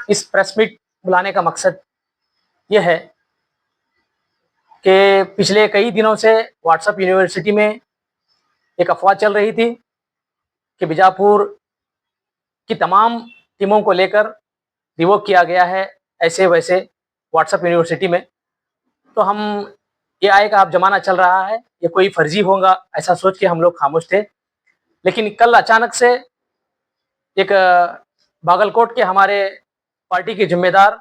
इस press meet बुलाने का मकसद ये है कि पिछले कई दिनों से व्हाट्सएप यूनिवर्सिटी में एक अफ़वाह चल रही थी कि बीजापुर की तमाम टीमों को लेकर रिवोक किया गया है ऐसे-वैसे व्हाट्सएप यूनिवर्सिटी में। तो हम एआई का अब ज़माना चल रहा है, ये कोई फर्जी होगा ऐसा सोच के हम लोग खामोश थे। लेकिन कल अचानक से एक बागलकोट के हमारे पार्टी के ज़िम्मेदार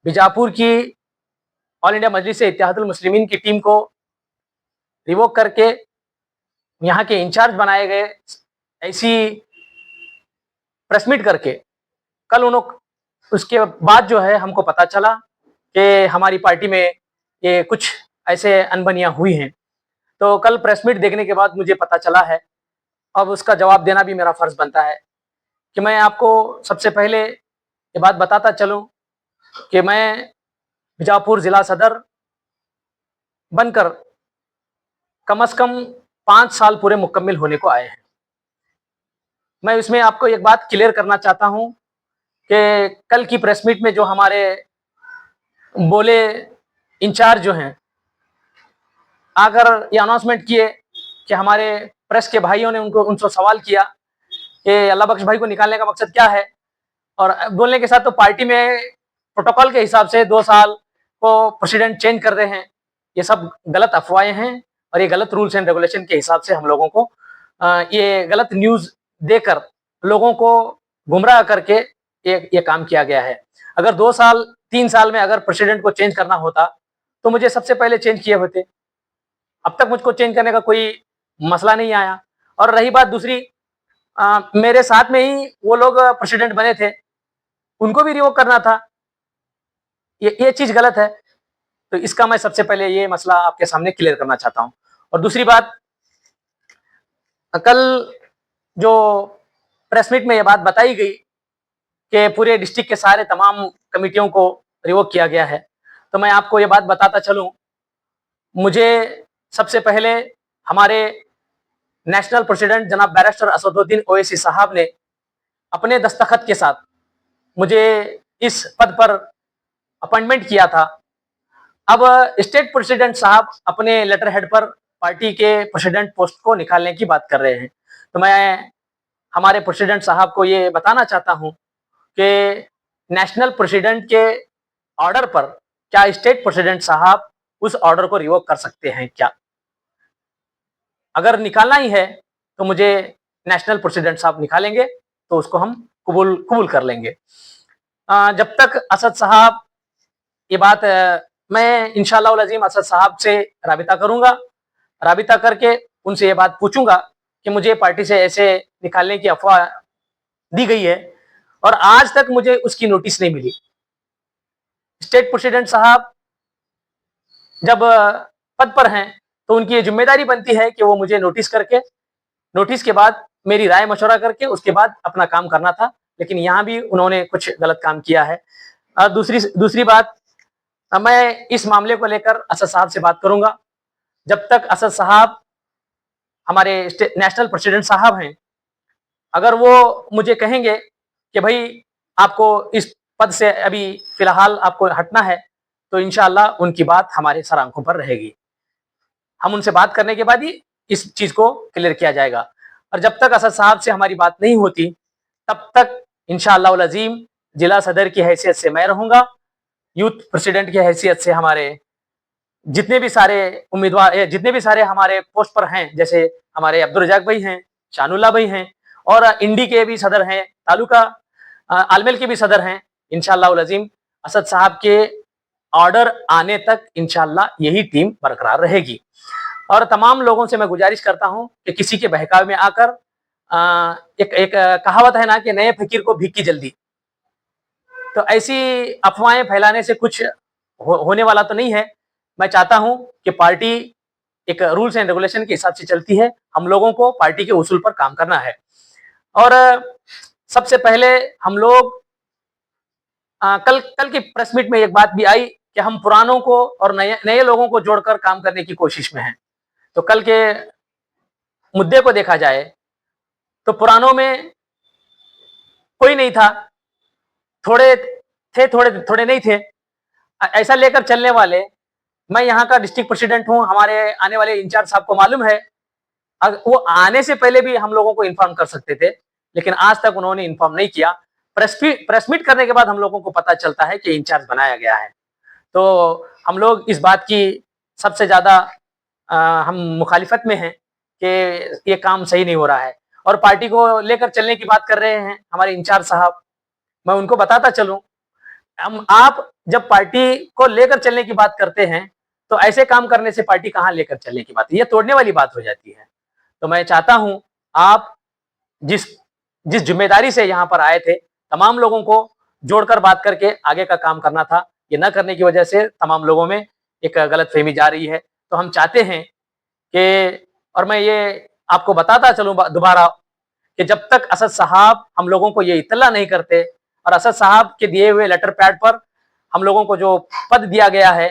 बीजापुर की ऑल इंडिया मजलिस ए इत्तेहादुल मुस्लिमीन की टीम को रिवोक करके यहाँ के इंचार्ज बनाए गए। ऐसी प्रेस मीट करके कल उसके बाद जो है हमको पता चला कि हमारी पार्टी में ये कुछ ऐसे अनबनियाँ हुई हैं। तो कल प्रेस मीट देखने के बाद मुझे पता चला है, अब उसका जवाब देना भी मेरा फ़र्ज़ बनता है कि मैं आपको सबसे पहले ये बात बताता चलूँ कि मैं बीजापुर ज़िला सदर बनकर कम से कम 5 साल पूरे मुकम्मिल होने को आए हैं। मैं इसमें आपको एक बात क्लियर करना चाहता हूँ कि कल की प्रेस मीट में जो हमारे बोले इंचार्ज जो हैं, आकर ये अनाउंसमेंट किए कि हमारे प्रेस के भाइयों ने उनसे सवाल किया कि अल्लाह बख्श भाई को निकालने का मकसद क्या है? और बोलने के साथ तो पार्टी में प्रोटोकॉल के हिसाब से 2 साल को प्रेसिडेंट चेंज कर रहे हैं। ये सब गलत अफ़वाहें हैं और ये गलत रूल्स एंड रेगुलेशन के हिसाब से हम लोगों को ये गलत न्यूज़ देकर लोगों को गुमराह करके ये काम किया गया है। अगर 2 साल, 3 साल में अगर प्रेसिडेंट को चेंज करना होता, तो मुझे सबसे पहले चेंज किए होते। अब तक मुझको चेंज करने का कोई मसला नहीं आया। और रही बात दूसरी, मेरे साथ में ही वो लोग प्रेसिडेंट बने थे, उनको भी रिवोक करना था। ये चीज़ गलत है। तो इसका मैं सबसे पहले ये मसला आपके सामने क्लियर करना चाहता हूँ। और दूसरी बात, कल जो प्रेस मीट में ये बात बताई गई कि पूरे डिस्ट्रिक्ट के सारे तमाम कमिटियों को रिवोक किया गया है, तो मैं आपको ये बात बताता चलूँ, मुझे सबसे पहले हमारे नेशनल प्रेसिडेंट जनाब बैरिस्टर असदुद्दीन ओवैसी साहब ने अपने दस्तखत के साथ मुझे इस पद पर अपॉइंटमेंट किया था। अब स्टेट प्रेसिडेंट साहब अपने लेटर हेड पर पार्टी के प्रेसिडेंट पोस्ट को निकालने की बात कर रहे हैं। तो मैं हमारे प्रेसिडेंट साहब को ये बताना चाहता हूँ कि नेशनल प्रेसिडेंट के ऑर्डर पर क्या स्टेट प्रेसिडेंट साहब उस ऑर्डर को रिवोक कर सकते हैं क्या? अगर निकालना ही है तो मुझे नेशनल प्रेसिडेंट साहब निकालेंगे तो उसको हम कबूल कर लेंगे। जब तक असद साहब ये बात मैं इंशाअल्लाह उल अज़ीम असद साहब से राबिता करूँगा। राबिता करके उनसे ये बात पूछूँगा कि मुझे पार्टी से ऐसे निकालने की अफ़वाह दी गई है और आज तक मुझे उसकी नोटिस नहीं मिली। स्टेट प्रेसिडेंट साहब जब पद पर हैं, तो उनकी ये ज़िम्मेदारी बनती है कि वो मुझे नोटिस करके, नोटिस के बाद मेरी राय-मशवरा करके उसके बाद अपना काम करना था। लेकिन यहाँ भी उन्होंने कुछ गलत काम किया है। दूसरी बात, मैं इस मामले को लेकर असद साहब से बात करूँगा। जब तक असद साहब हमारे नेशनल प्रेसिडेंट साहब हैं, अगर वो मुझे कहेंगे कि भई आपको इस पद से अभी फ़िलहाल आपको हटना है, तो इंशाअल्लाह उनकी बात हमारे सर आँखों पर रहेगी। हम उनसे बात करने के बाद ही इस चीज़ को क्लियर किया जाएगा। और जब तक असद साहब से हमारी बात नहीं होती, तब तक इंशाअल्लाह उल अज़ीम जिला सदर की हैसियत से मैं रहूँगा। यूथ प्रेसिडेंट की हैसियत से हमारे जितने भी सारे उम्मीदवार जितने भी सारे हमारे पोस्ट पर हैं, जैसे हमारे अब्दुल रज़ाक भाई हैं, शानुल्लाह भाई हैं और इंडी के भी सदर हैं, तालुका आलमेल के भी सदर हैं। इंशाअल्लाह उल अज़ीम असद साहब के ऑर्डर आने तक इंशाअल्लाह यही टीम बरकरार रहेगी। और तमाम लोगों से मैं गुजारिश करता हूँ कि किसी के बहकावे में आकर एक कहावत है ना कि नए फ़कीर को भीख की जल्दी। तो ऐसी अफ़वाहें फैलाने से कुछ होने वाला तो नहीं है। मैं चाहता हूँ कि पार्टी एक रूल्स एंड रेगुलेशन के हिसाब से चलती है। हम लोगों को पार्टी के उसूल पर काम करना है। और सबसे पहले हम लोग कल कल की प्रेस मीट में एक बात भी आई कि हम पुरानों को और नए नए लोगों को जोड़कर काम करने की कोशिश में हैं। तो कल के मुद्दे को देखा जाए तो पुरानों में कोई नहीं था, थोड़े थे, थोड़े थोड़े नहीं थे, ऐसा लेकर चलने वाले। मैं यहाँ का डिस्ट्रिक्ट प्रेसिडेंट हूँ, हमारे आने वाले इंचार्ज साहब को मालूम है, वो आने से पहले भी हम लोगों को इन्फॉर्म कर सकते थे, लेकिन आज तक उन्होंने इन्फॉर्म नहीं किया। प्रेस मीट करने के बाद हम लोगों को पता चलता है कि इंचार्ज बनाया गया है। तो हम लोग इस बात की सबसे ज्यादा हम मुखालिफत में हैं कि ये काम सही नहीं हो रहा है, और पार्टी को लेकर चलने की बात कर रहे हैं हमारे इंचार्ज साहब। मैं उनको बताता चलूं, हम आप जब पार्टी को लेकर चलने की बात करते हैं, तो ऐसे काम करने से पार्टी कहाँ लेकर चलने की बात है, ये तोड़ने वाली बात हो जाती है। तो मैं चाहता हूं, आप जिस जिस जिम्मेदारी से यहाँ पर आए थे, तमाम लोगों को जोड़कर बात करके आगे का काम करना था। ये न करने की वजह से तमाम लोगों में एक गलतफहमी जा रही है। तो हम चाहते हैं कि, और मैं ये आपको बताता चलूं दोबारा, कि जब तक असद साहब हम लोगों को ये इत्तला नहीं करते, और असद साहब के दिए हुए लेटर पैड पर हम लोगों को जो पद दिया गया है,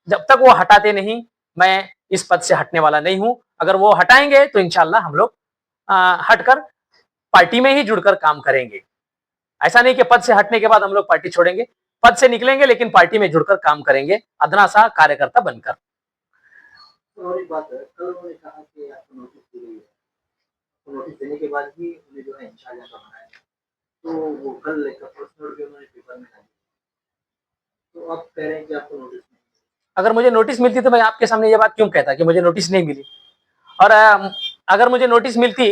जब तक वो हटाते नहीं, मैं इस पद से हटने वाला नहीं हूं। अगर वो हटाएंगे तो इंशाल्लाह हम लोग हटकर पार्टी में ही जुड़कर काम करेंगे। ऐसा नहीं कि पद से हटने के बाद हम लोग पार्टी छोड़ेंगे, पद से निकलेंगे लेकिन पार्टी में जुड़कर काम करेंगे, अदना सा कार्यकर्ता बनकर। और एक बात है, कल उन्होंने कहा कि आपको नोटिस दी गई है, तो नोटिस देने के बाद ही उन्हें जो है इंचार्ज आपका बनाया है। तो वो कल एक पर्सनल भी उन्होंने पेपर में डाली, तो आप कह रहे हैं कि आपको नोटिस नहीं। अगर मुझे नोटिस मिलती तो मैं आपके सामने ये बात क्यों कहता कि मुझे नोटिस नहीं मिली। और अगर मुझे नोटिस मिलती,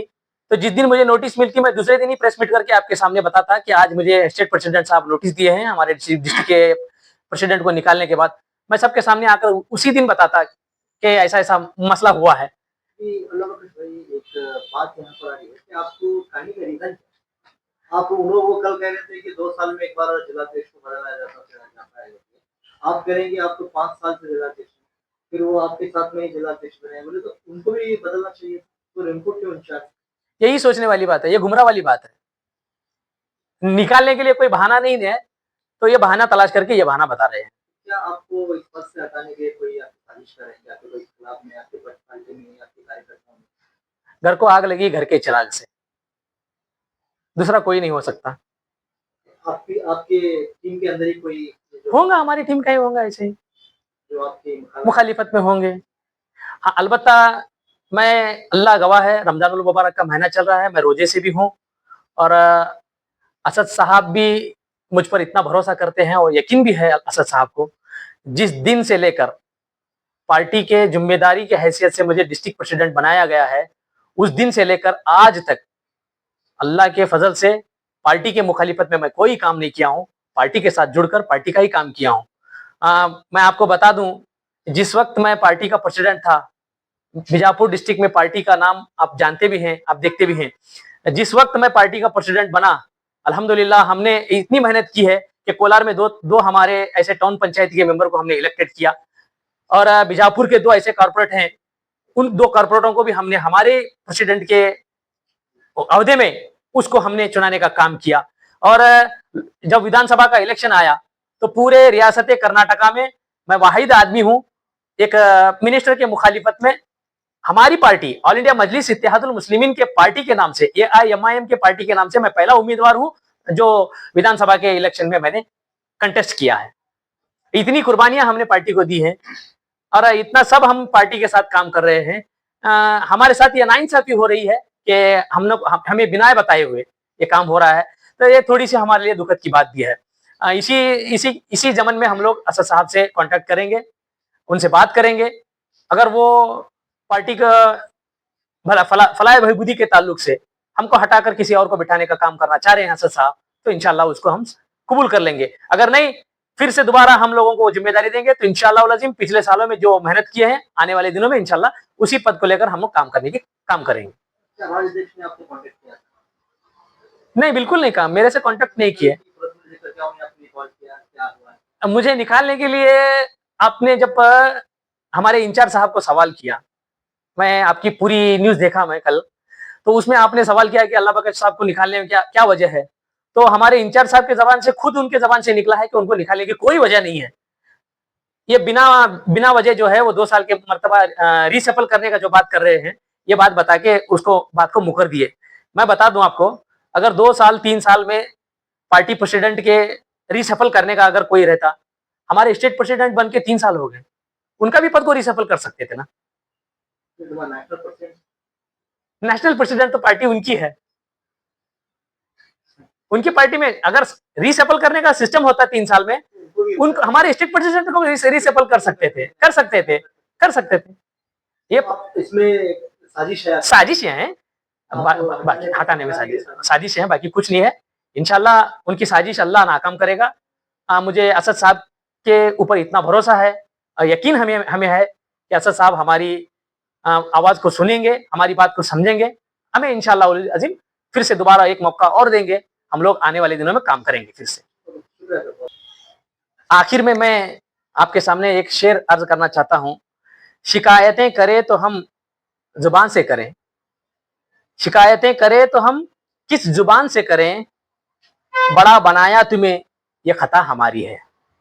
तो जिस दिन मुझे नोटिस मिलती, मैं दूसरे दिन ही प्रेस मीट करके आपके सामने बताता कि आज मुझे स्टेट प्रेसिडेंट साहब नोटिस दिए हैं हमारे डिस्ट्रिक्ट के प्रेसिडेंट को निकालने के बाद। मैं सबके सामने आकर उसी दिन बताता कि ऐसा ऐसा मसला हुआ है। अल्लाह बख्श भाई, एक बात यहाँ पर आ रही है कि आपको खाने का रीजन क्या? आप वो कल कह रहे थे कि 2 साल में एक बार जिलाध्यक्ष को बदला जाता है। आप कह रहे हैं कि आप तो 5 साल से जिलाध्यक्ष हैं, फिर वो आपके साथ में ही जिलाध्यक्ष बने बोले, तो उनको भी बदलना चाहिए, तो उनको क्यों इंचार्ज? यही सोचने वाली बात है, ये गुमराह वाली बात है। निकालने के लिए कोई बहाना नहीं है, तो ये बहाना तलाश करके ये बहाना बता रहे हैं। क्या आपको इस पद से हटाने के लिए कोई आपकी साजिश कर रहे हैं? आपके कोई खिलाफ में, आपके पार्टी में, आपके कार्यकर्ताओं में? घर को आग लगी घर के चिराग से, दूसरा कोई नहीं हो सकता। आपकी आपके टीम के अंदर ही कोई होगा, हमारी टीम का ही होगा ऐसे ही, जो आपके मुखालिफत में होंगे। हाँ, अलबत्ता मैं, अल्लाह गवाह है, रमजानुल मुबारक का महीना चल रहा है, मैं रोजे से भी हूँ, और असद साहब भी मुझ पर इतना भरोसा करते हैं, और यकीन भी है असद साहब को। जिस दिन से लेकर पार्टी के जिम्मेदारी के हैसियत से मुझे डिस्ट्रिक्ट प्रेसिडेंट बनाया गया है, उस दिन से लेकर आज तक अल्लाह के फजल से पार्टी के मुखालिफत में मैं कोई काम नहीं किया हूँ। पार्टी के साथ जुड़कर पार्टी का ही काम किया हूँ। मैं आपको बता दूं, जिस वक्त मैं पार्टी का प्रेसिडेंट था, बीजापुर डिस्ट्रिक्ट में पार्टी का नाम आप जानते भी हैं, आप देखते भी हैं। जिस वक्त मैं पार्टी का प्रेसिडेंट बना, अल्हम्दुलिल्लाह हमने इतनी मेहनत की है कि कोलार में दो हमारे ऐसे टाउन पंचायत के मेंबर को हमने इलेक्टेड किया, और बीजापुर के 2 ऐसे कॉर्पोरेट हैं, उन 2 कॉर्पोरेटों को भी हमने हमारे प्रेसिडेंट के अवधि में उसको हमने चुनाने का काम किया। और जब विधानसभा का इलेक्शन आया, तो पूरे रियासत कर्नाटका में मैं वाहिद आदमी हूं, एक मिनिस्टर के मुखालिफत में हमारी पार्टी ऑल इंडिया मजलिस इत्तेहादुल मुस्लिमीन के पार्टी के नाम से, AIMIM के पार्टी के नाम से मैं पहला उम्मीदवार हूं जो विधानसभा के इलेक्शन में मैंने कंटेस्ट किया है। इतनी कुर्बानियां हमने पार्टी को दी हैं, और इतना सब हम पार्टी के साथ काम कर रहे हैं। हमारे साथ ये नाइंसाफी हो रही है कि हमें बिना बताए हुए ये काम हो रहा है, तो ये थोड़ी सी हमारे लिए दुखद की बात भी है। इसी इसी इसी जमन में हम लोग असद साहब से कांटेक्ट करेंगे, उनसे बात करेंगे। अगर वो पार्टी का फलाह बहबूदी के ताल्लुक से हमको हटाकर किसी और को बिठाने का काम करना चाह रहे हैं असद साहब, तो इंशाल्लाह उसको हम कबूल कर लेंगे। अगर नहीं, फिर से दोबारा हम लोगों को जिम्मेदारी देंगे, तो इंशाल्लाह अज़ीम पिछले सालों में जो मेहनत किए हैं, आने वाले दिनों में इंशाल्लाह उसी पद को लेकर हम लोग काम करने के काम करेंगे। क्या राज्य ने आपको कांटेक्ट किया? नहीं, बिल्कुल नहीं कहा, मेरे से कांटेक्ट नहीं किए। मुझे निकालने के लिए आपने जब हमारे इंचार्ज साहब को सवाल किया, मैं आपकी पूरी न्यूज़ देखा मैं कल, तो उसमें आपने सवाल किया कि अल्लाह बख्श साहब को निकालने में क्या क्या वजह है? तो हमारे इंचार्ज साहब की ज़बान से, खुद उनके ज़बान से निकला है कि उनको निकालने की कोई वजह नहीं है। ये बिना बिना वजह जो है वो 2 साल के मर्तबा रीशफल करने का जो बात कर रहे हैं, ये बात बता के उसको बात को मुकर दिए। मैं बता दूं आपको, अगर 2 साल 3 साल में पार्टी प्रेसिडेंट के रीसफल करने का अगर कोई रहता, हमारे स्टेट प्रेसिडेंट बन के 3 साल हो गए, उनका भी पद को रीसफल कर सकते थे ना। नेशनल प्रेसिडेंट नेशनल प्रेसिडेंट तो पार्टी उनकी है, उनकी पार्टी में अगर रीसफल करने का सिस्टम होता 3 साल में, उन हमारे स्टेट प्रेसिडेंट को रीसफल कर सकते थे। ये इसमें साजिश है, साजिशें हैं, बाकी हटाने में साजिशें हैं, बाकी कुछ नहीं है। इंशाल्लाह उनकी साजिश अल्लाह नाकाम करेगा। मुझे असद साहब के ऊपर इतना भरोसा है और यकीन हमें है कि असद साहब हमारी आवाज को सुनेंगे, हमारी बात को समझेंगे। हमें इंशाल्लाह उल अज़ीम फिर से दोबारा एक मौका और देंगे, हम लोग आने वाले दिनों में काम करेंगे फिर से। आखिर में मैं आपके सामने एक शेर अर्ज करना चाहता हूं। शिकायतें करें तो हम जुबान से करें, शिकायतें करें तो हम किस जुबान से करें, बड़ा बनाया तुम्हें ये खता हमारी है।